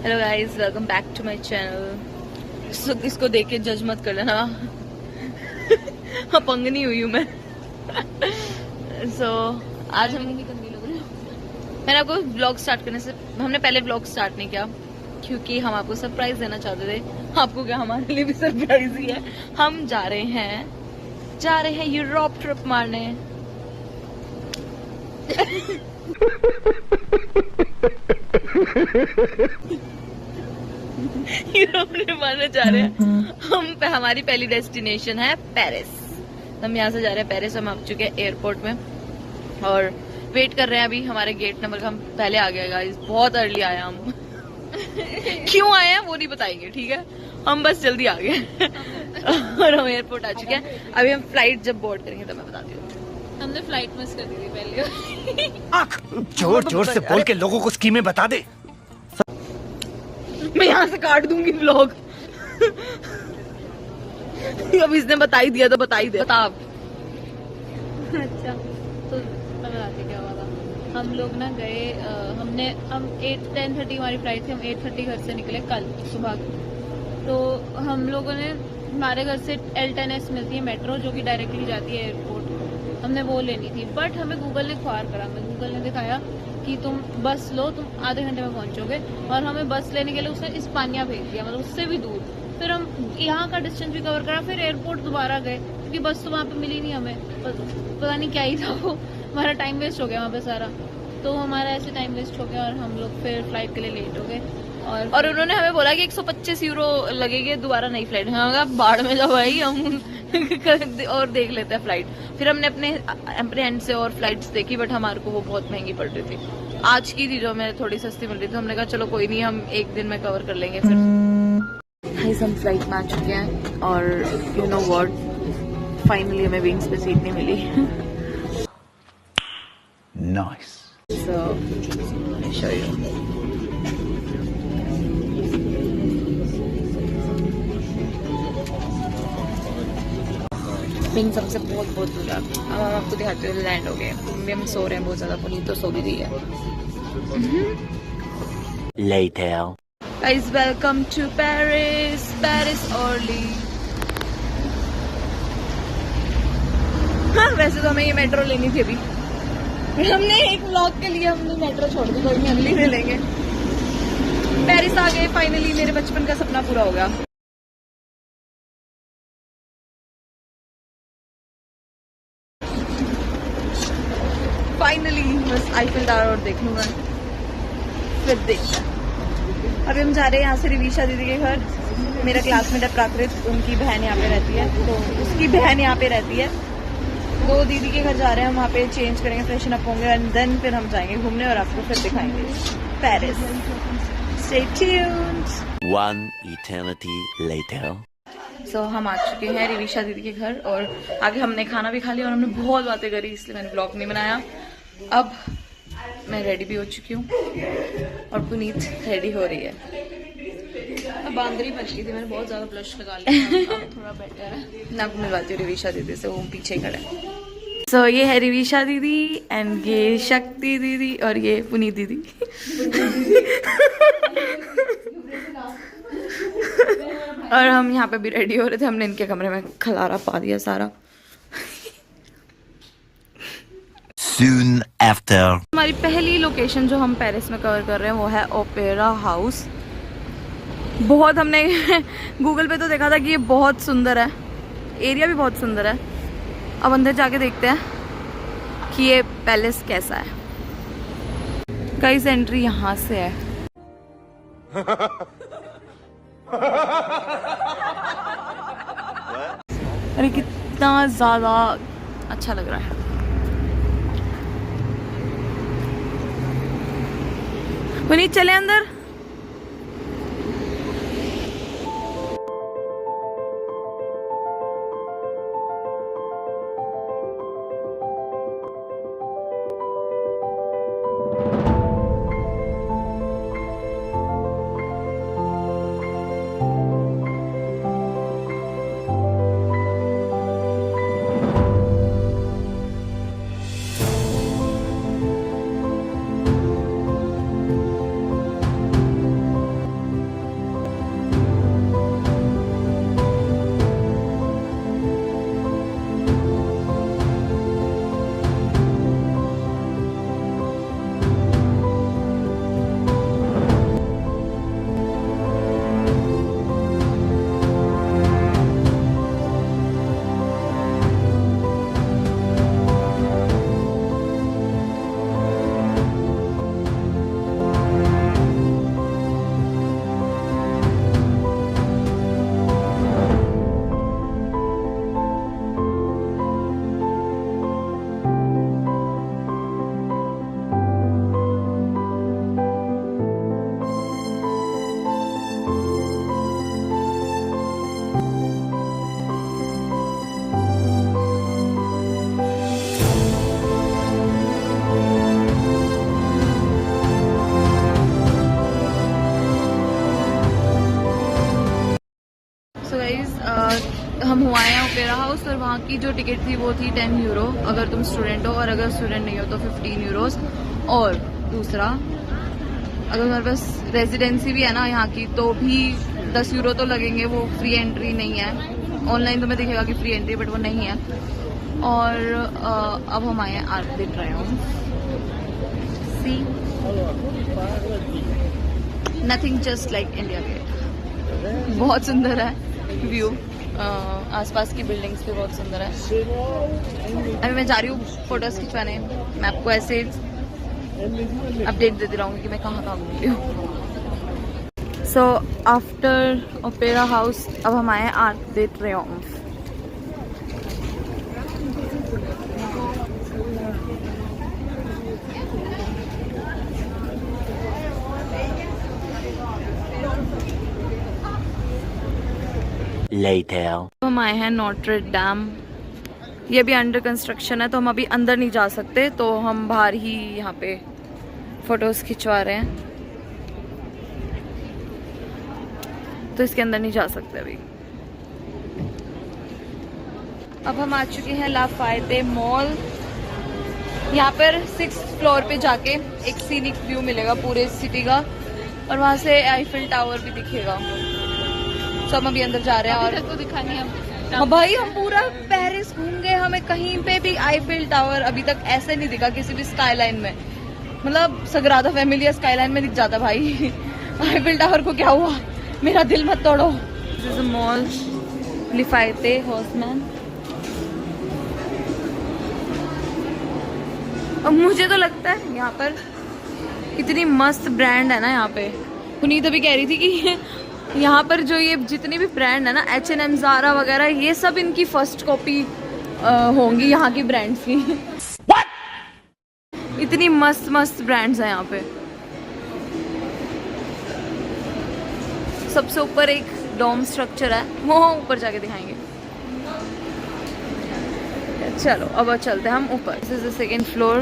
Hello guys, welcome back to my channel. इसको देख के जज मत कर लेना। अपंग नहीं हुई हूँ मैं। आज हम मैंने आपको व्लॉग स्टार्ट करने से हमने पहले व्लॉग स्टार्ट नहीं किया क्योंकि हम आपको सरप्राइज देना चाहते थे। आपको क्या, हमारे लिए भी सरप्राइज ही है। हम जा रहे हैं यूरोप ट्रिप मारने। यूरोप ट्रिप मारने जा रहे हैं। हमारी पहली डेस्टिनेशन है पेरिस। हम यहाँ से जा रहे हैं पेरिस। हम आ चुके हैं एयरपोर्ट में और वेट कर रहे हैं अभी हमारे गेट नंबर का। हम पहले आ गए गाइस, बहुत अर्ली आए हम। क्यों आए हैं वो नहीं बताएंगे, ठीक है। हम बस जल्दी आ गए और हम एयरपोर्ट आ चुके हैं। अभी हम फ्लाइट जब बोर्ड करेंगे तो मैं बताती हूँ। हमने फ्लाइट मिस कर दी थी पहले। जोर जोर से बोल के लोगों को स्कीमें बता दे। मैं यहाँ से काट दूंगी व्लॉग। अब इसने बता ही दिया तो बता ही दे। बता आप। अच्छा, तो मैं बताती क्या हुआ था। हम लोग ना गए, हम 10:30 हमारी फ्लाइट थी। हम 8:30 घर से निकले कल सुबह। तो हम लोगों ने, हमारे घर से L10S मिलती है मेट्रो, जो कि डायरेक्टली जाती है एयरपोर्ट। हमने वो लेनी थी, बट हमें गूगल ने ख्वार करा। हमें गूगल ने दिखाया कि तुम बस लो, तुम आधे घंटे में पहुंचोगे। और हमें बस लेने के लिए उसने इस्पानिया भेज दिया, मतलब उससे भी दूर। फिर हम यहाँ का डिस्टेंस भी कवर करा, फिर एयरपोर्ट दोबारा गए क्योंकि बस तो वहाँ पे मिली नहीं हमें। पता नहीं क्या ही था वो। हमारा टाइम वेस्ट हो गया वहाँ पे सारा। तो हमारा ऐसे टाइम वेस्ट हो गया और हम लोग फिर फ्लाइट के लिए लेट हो गए। और उन्होंने हमें बोला कि 125 यूरो लगेगी दोबारा नई फ्लाइट। हम बाढ़ में जब आई हम और देख लेते हैं फ्लाइट। फिर हमने अपने एंड से और फ्लाइट्स देखी, बट हमारे को वो बहुत महंगी पड़ रही थी। आज की थी जो हमें थोड़ी सस्ती मिल रही थी। हमने कहा चलो कोई नहीं, हम एक दिन में कवर कर लेंगे। फिर हम फ्लाइट में आ चुके हैं और यू नो व्हाट, फाइनली हमें विंग्स पे सीट नहीं मिली। Nice. So, let me show you. पिंग सबसे बहुत बहुत दूर है। अब हम आपको दिखाते हुए लैंड हो गए। हम सो रहे हैं बहुत ज्यादा। पुनीत तो सो भी रही है। Later. Guys, welcome to Paris. Paris early. हाँ, वैसे तो हमें ये मेट्रो लेनी थी अभी। हमने एक व्लॉग के लिए हमने मेट्रो छोड़ दी। कोई नहीं, अगली ले लेंगे। पेरिस आ गए फाइनली। मेरे बचपन का सपना पूरा हो गया। फाइनली बस आईफिल टावर और देख लूंगा, फिर देखते हैं। अभी हम जा रहे हैं यहाँ से रिविशा दीदी के घर। मेरा क्लासमेट है प्राकृत, उनकी बहन यहाँ पे रहती है, तो उसकी बहन यहाँ पे रहती है। दो दीदी के घर जा रहे हैं हम। वहाँ पे चेंज करेंगे, फ्रेशन अप होंगे एंड देन फिर हम जाएंगे घूमने और आपको फिर दिखाएंगे Paris. Stay tuned. One eternity later. So, हम आ चुके हैं रिविशा दीदी के घर और आगे हमने खाना भी खा लिया और हमने बहुत बातें करी, इसलिए मैंने ब्लॉग नहीं बनाया। अब मैं रेडी भी हो चुकी हूँ और पुनीत रेडी हो रही है। अब बांदरी बच गई थी, मैंने बहुत ज्यादा ब्लश लगा लिया। अब थोड़ा बेटर है। मैं आपको मिलवाती हूँ रिविशा दीदी से, वो पीछे खड़े हैं। So, ये है रिविशा दीदी एंड ये शक्ति दीदी और ये पुनीत दीदी। और हम यहाँ पे भी रेडी हो रहे थे। हमने इनके कमरे में खलारा पा दिया सारा। Soon after. हमारी पहली लोकेशन जो हम पेरिस में कवर कर रहे हैं वो है ओपेरा हाउस। बहुत हमने गूगल पे तो देखा था कि ये बहुत सुंदर है, एरिया भी बहुत सुंदर है। अब अंदर जाके देखते हैं कि ये पैलेस कैसा है। कई से एंट्री यहाँ से है। अरे कितना ज्यादा अच्छा लग रहा है। पुनीत चले अंदर। सो गाइज हम हुआ हैं ओपेरा हाउस और वहाँ की जो टिकट थी वो थी 10 यूरो अगर तुम स्टूडेंट हो, और अगर स्टूडेंट नहीं हो तो 15 यूरोस। और दूसरा, अगर तुम्हारे पास रेजिडेंसी भी है ना यहाँ की तो भी 10 यूरो तो लगेंगे, वो फ्री एंट्री नहीं है। ऑनलाइन तुम्हें दिखेगा कि फ्री एंट्री, बट वो नहीं है। और अब हम आए हैं Arc de Triomphe. See nothing just like India Gate. बहुत सुंदर है व्यू, आसपास की बिल्डिंग्स भी बहुत सुंदर है। अभी मैं जा रही हूँ फोटोज खिंचवाने, मैं आपको ऐसे अपडेट देती रहूँगी कि मैं कहाँ कहाँ घूम रही हूँ। सो आफ्टर ओपेरा हाउस अब हम आए आर्क दे ट्रायम्फ। Later. हम आए हैं नोट्रे डैम। ये भी अंडर कंस्ट्रक्शन है तो हम अभी अंदर नहीं जा सकते, तो हम बाहर ही यहाँ पे फोटोज खिंचवा रहे हैं, तो इसके अंदर नहीं जा सकते अभी। अब हम आ चुके हैं लाफायते मॉल। यहाँ पर 6th फ्लोर पे जाके एक सीनिक व्यू मिलेगा पूरे सिटी का, और वहाँ से आईफिल टावर भी दिखेगा। तो हम अभी अंदर जा रहे हैं। और तो दिखा नहीं हम। हाँ भाई, हम पूरा पेरिस घूम गए, हमें कहीं पे भी आईफिल टावर अभी तक ऐसे नहीं दिखा किसी भी स्काईलाइन में। मतलब सग्रादा फैमिलिया स्काईलाइन में दिख जाता भाई। आईफिल टावर को क्या हुआ, मेरा दिल मत तोड़ो। This is a mall Lafayette Haussmann. अब मुझे तो लगता है यहाँ पर इतनी मस्त ब्रांड है ना यहाँ पे। पुनीत अभी कह रही थी कि यहाँ पर जो ये जितनी भी ब्रांड है ना, H&M, ज़ारा वगैरह, ये सब इनकी फर्स्ट कॉपी होंगी यहाँ की ब्रांड्स की। इतनी मस्त मस्त ब्रांड्स हैं यहाँ पे। सबसे ऊपर एक डोम स्ट्रक्चर है, वो ऊपर जाके दिखाएंगे। चलो अब चलते हैं हम ऊपर। This is the 2nd floor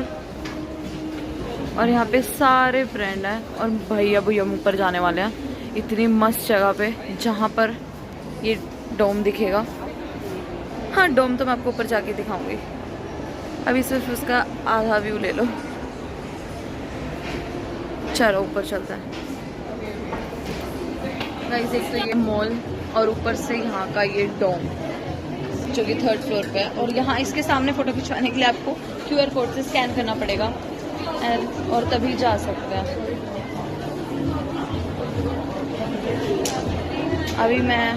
और यहाँ पे सारे ब्रांड हैं। और भैया हम ऊपर जाने वाले हैं इतनी मस्त जगह पे जहाँ पर ये डोम दिखेगा। हाँ, डोम तो मैं आपको ऊपर जाके दिखाऊंगी, अभी सिर्फ उसका आधा व्यू ले लो। चलो ऊपर चलते हैं गाइस। एक तो ये मॉल और ऊपर से यहाँ का ये डोम जो कि 3rd फ्लोर पे है। और यहाँ इसके सामने फोटो खिंचवाने के लिए आपको QR कोड से स्कैन करना पड़ेगा और तभी जा सकते हैं। अभी मैं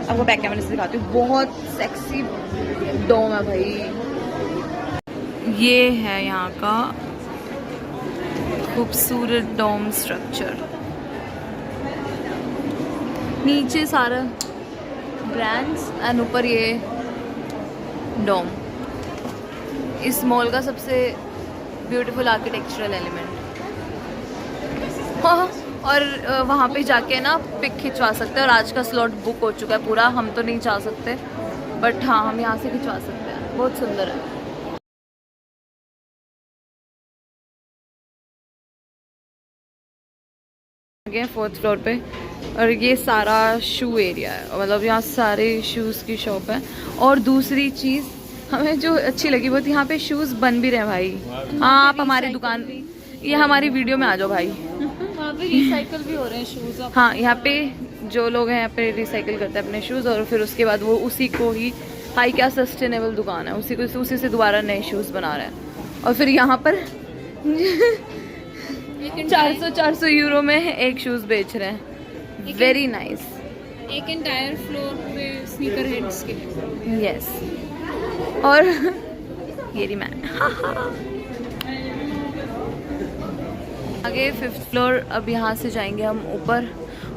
आपको बैक कैमरे से दिखाती हूँ। बहुत सेक्सी डोम है भाई। ये है यहाँ का खूबसूरत डोम स्ट्रक्चर। नीचे सारा ब्रांड्स एंड ऊपर ये डोम। इस मॉल का सबसे ब्यूटीफुल आर्किटेक्चरल एलिमेंट। हाँ, और वहाँ पे जाके ना पिक खिंचवा सकते हैं। और आज का स्लॉट बुक हो चुका है पूरा, हम तो नहीं जा सकते, बट हाँ हम यहाँ से खिंचवा सकते हैं। बहुत सुंदर है। आगे 4th फ्लोर पे, और ये सारा शू एरिया है। मतलब यहाँ सारे शूज़ की शॉप है। और दूसरी चीज़ हमें जो अच्छी लगी वो थी, यहाँ पे शूज़ बन भी रहे हैं भाई। हाँ, आप हमारी दुकान, ये हमारी वीडियो में आ जाओ भाई। वहाँ पे रिसाइकल भी हो रहे हैं शूज। हाँ, यहाँ पे जो लोग हैं यहाँ पे रिसाइकिल करते हैं अपने शूज़, और फिर उसके बाद वो उसी को ही, हाई क्या सस्टेनेबल दुकान है, उसी से दोबारा नए शूज़ बना रहे हैं। और फिर यहाँ पर 400 यूरो में एक शूज़ बेच रहे हैं। Very nice. एक एंटायर फ्लोर पे स्नीकर हेड्स के लिए। यस। और ये रही मैं। आगे 5th फ्लोर। अब यहाँ से जाएंगे हम ऊपर।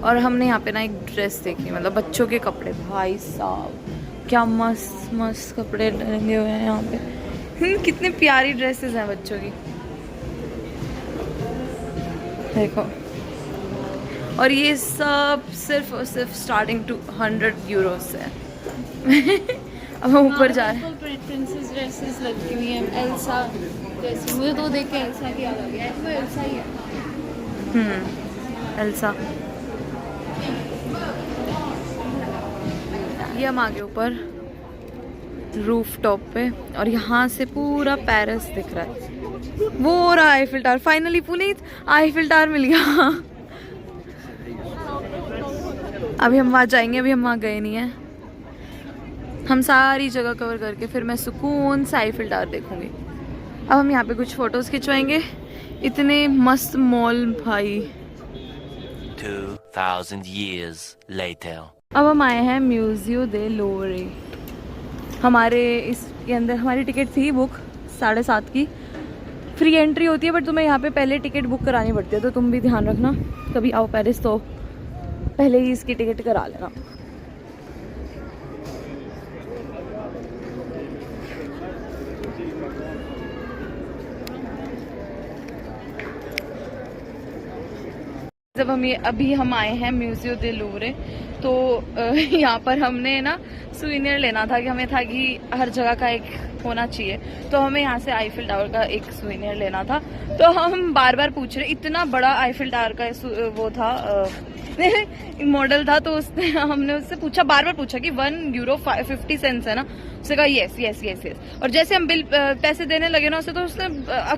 और हमने यहाँ पे ना एक ड्रेस देखी, मतलब बच्चों के कपड़े। भाई साहब क्या मस्त मस्त कपड़े लगे हुए हैं यहाँ पे। कितनी प्यारी ड्रेसेस हैं बच्चों की, देखो। और ये सब सिर्फ और सिर्फ स्टार्टिंग 200 यूरो से है। अब हम ऊपर जा रहे हैं। प्रिंसेस ड्रेसेस लगी हुई हैं, एल्सा जैसी। मुझे तो देख के एल्सा की याद आ गया। वो एल्सा ही है। एल्सा। ये हम आगे ऊपर रूफ टॉप पे और यहाँ से पूरा पेरिस दिख रहा है। वो हो रहा है Eiffel Tower. Finally Puneet Eiffel Tower मिल गया। अभी हम वहाँ जाएंगे, अभी हम वहाँ गए नहीं हैं। हम सारी जगह कवर करके फिर मैं सुकून से आईफिल टावर देखूंगी। अब हम यहाँ पे कुछ फोटोज खिंचवाएंगे। इतने मस्त मॉल भाई। 2000 years later. अब हम आए हैं म्यूजियो दे लोवरे। हमारे इसके अंदर हमारी टिकट थी बुक 7:30 की। फ्री एंट्री होती है बट तुम्हें यहाँ पे पहले टिकट बुक करानी पड़ती है, तो तुम भी ध्यान रखना कभी आओ पेरिस तो पहले ही इसकी टिकट करा लेना। जब अभी हम आए हैं म्यूजियो दे लोवरे, तो यहाँ पर हमने ना सुवेनियर लेना था कि हमें था कि हर जगह का एक होना चाहिए, तो हमें यहाँ से आईफिल टावर का एक सुवेनियर लेना था। तो हम बार बार पूछ रहे, इतना बड़ा आईफिल टावर का वो था मॉडल था, तो उसने हमने उससे पूछा, बार बार पूछा कि €1.50 है ना। उसने कहा यस यस यस यस। और जैसे हम बिल पैसे देने लगे ना उसे, तो उसने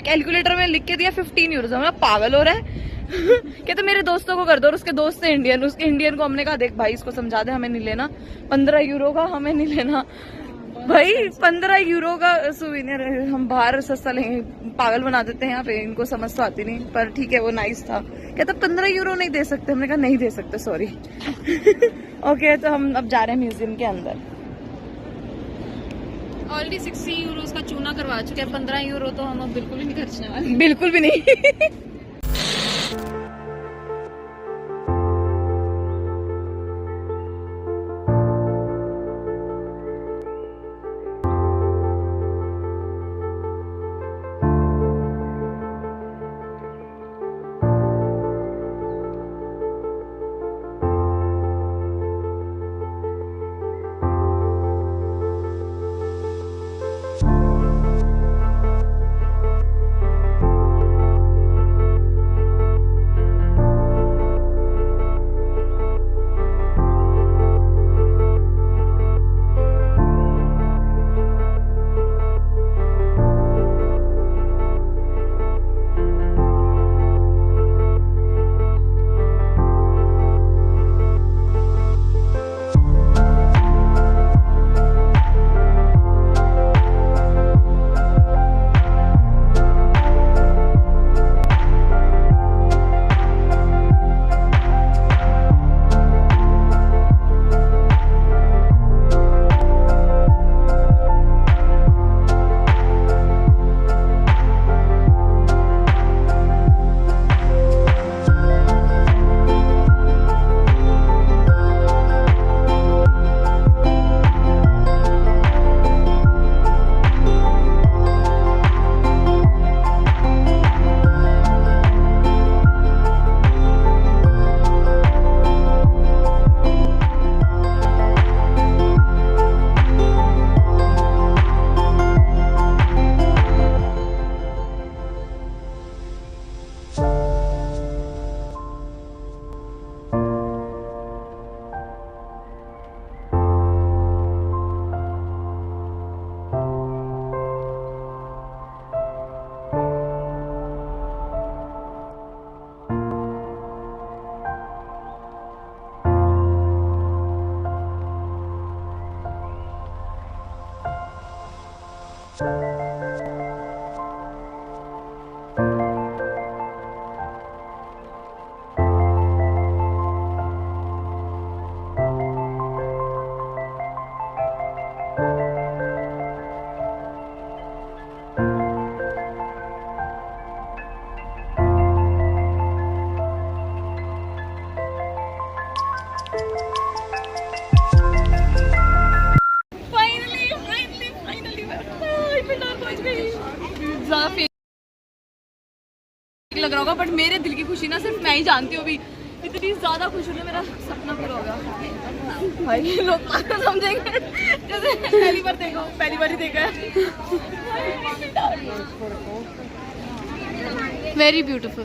कैलकुलेटर में लिख के दिया €15। हमें पागल हो रहा है क्या? तो मेरे दोस्तों को कर दो। और उसके दोस्त थे इंडियन, उसके इंडियन को हमने कहा देख भाई इसको समझा दे, हमें नहीं लेना €15 का, हमें नहीं लेना भाई। €15 का सुवेनियर हम बाहर सस्ता लेंगे, पागल बना देते हैं यहाँ पे। इनको समझ तो आती नहीं, पर ठीक है वो नाइस था। कहता €15 नहीं दे सकते। हमने कहा नहीं दे सकते, सॉरी। ओके, तो हम अब जा रहे हैं म्यूजियम के अंदर। ऑलरेडी €60 का चूना करवा चुके हैं। €15 तो हम अब बिल्कुल भी नहीं खर्चने वाले, बिल्कुल भी नहीं। लग रहा होगा, बट मेरे दिल की खुशी ना सिर्फ मैं ही जानती हूँ। अभी इतनी ज्यादा खुश हूँ, मेरा सपना पूरा होगा भाई। लोग पागल समझेंगे जैसे पहली बार ही देखा है। Very beautiful.